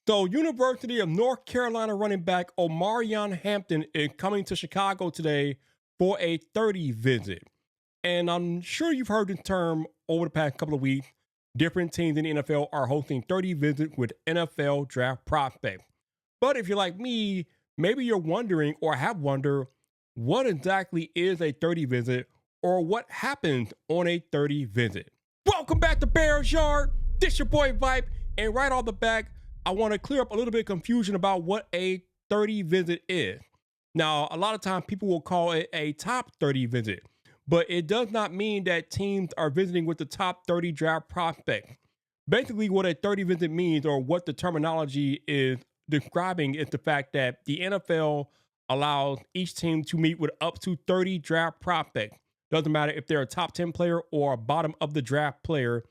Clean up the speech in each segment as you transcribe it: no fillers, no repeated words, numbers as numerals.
So, University of North Carolina running back Omarion Hampton is coming to Chicago today for a 30 visit. And I'm sure you've heard the term over the past couple of weeks. Different teams in the NFL are hosting 30 visits with NFL draft prospects. But if you're like me, maybe you're wondering or have wondered what exactly is a 30 visit or what happens on a 30 visit. Welcome back to Bears Yard. This your boy Vipe. And right off the back, I want to clear up a little bit of confusion about what a 30 visit is. Now, a lot of times people will call it a top 30 visit, but it does not mean that teams are visiting with the top 30 draft prospects. Basically, what a 30 visit means, or what the terminology is describing, is the fact that the NFL allows each team to meet with up to 30 draft prospects. Doesn't matter if they're a top 10 player or a bottom of the draft player.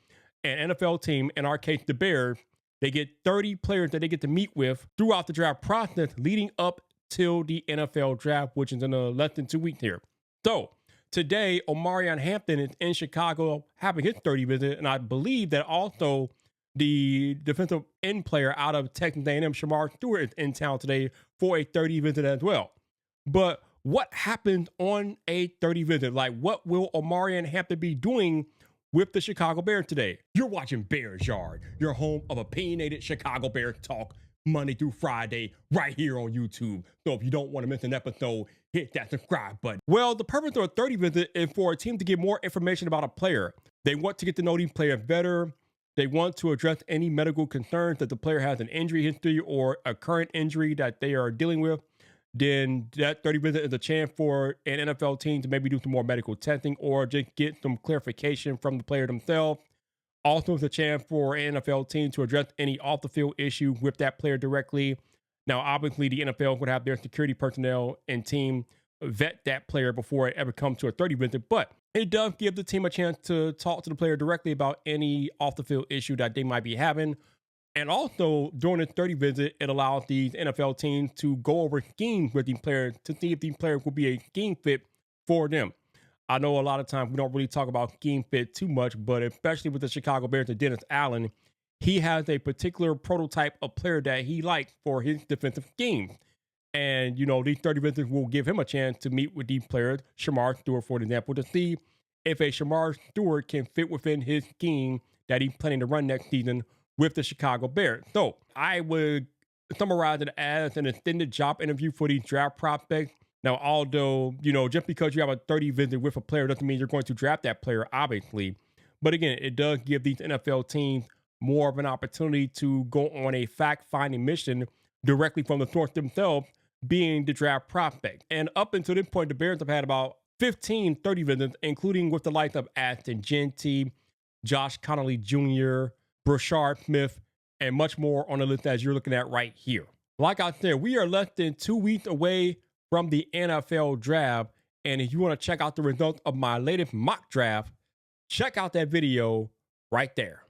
An NFL team, in our case, the Bears, they get 30 players that they get to meet with throughout the draft process leading up till the NFL draft, which is in less than 2 weeks here. So today, Omarion Hampton is in Chicago having his 30 visit, and I believe that also the defensive end player out of Texas A&M, Shamar Stewart, is in town today for a 30 visit as well. But what happens on a 30 visit? Like, what will Omarion Hampton be doing with the Chicago Bears today? You're watching Bears Yard, your home of opinionated Chicago Bears talk, Monday through Friday, right here on YouTube. So if you don't want to miss an episode, hit that subscribe button. Well, the purpose of a 30 visit is for a team to get more information about a player. They want to get to know these players better. They want to address any medical concerns that the player has an injury history or a current injury that they are dealing with. Then that 30 visit is a chance for an NFL team to maybe do some more medical testing or just get some clarification from the player themselves. Also, it's a chance for an NFL team to address any off the field issue with that player directly. Now, obviously, the NFL would have their security personnel and team vet that player before it ever comes to a 30 visit, but it does give the team a chance to talk to the player directly about any off the field issue that they might be having. And also, during the 30 visit, it allows these NFL teams to go over schemes with these players to see if these players will be a scheme fit for them. I know a lot of times we don't really talk about scheme fit too much, but especially with the Chicago Bears and Dennis Allen, he has a particular prototype of player that he likes for his defensive schemes. And, these 30 visits will give him a chance to meet with these players, Shamar Stewart, for example, to see if a Shamar Stewart can fit within his scheme that he's planning to run next season with the Chicago Bears. So I would summarize it as an extended job interview for these draft prospects. Now, although, just because you have a 30 visit with a player doesn't mean you're going to draft that player, obviously. But again, it does give these NFL teams more of an opportunity to go on a fact-finding mission directly from the source themselves, being the draft prospect. And up until this point, the Bears have had about 15 30 visits, including with the likes of Ashton Jeanty, Josh Connolly Jr., Brashard Smith, and much more on the list as you're looking at right here. Like I said, we are less than 2 weeks away from the NFL draft. And if you want to check out the results of my latest mock draft, check out that video right there.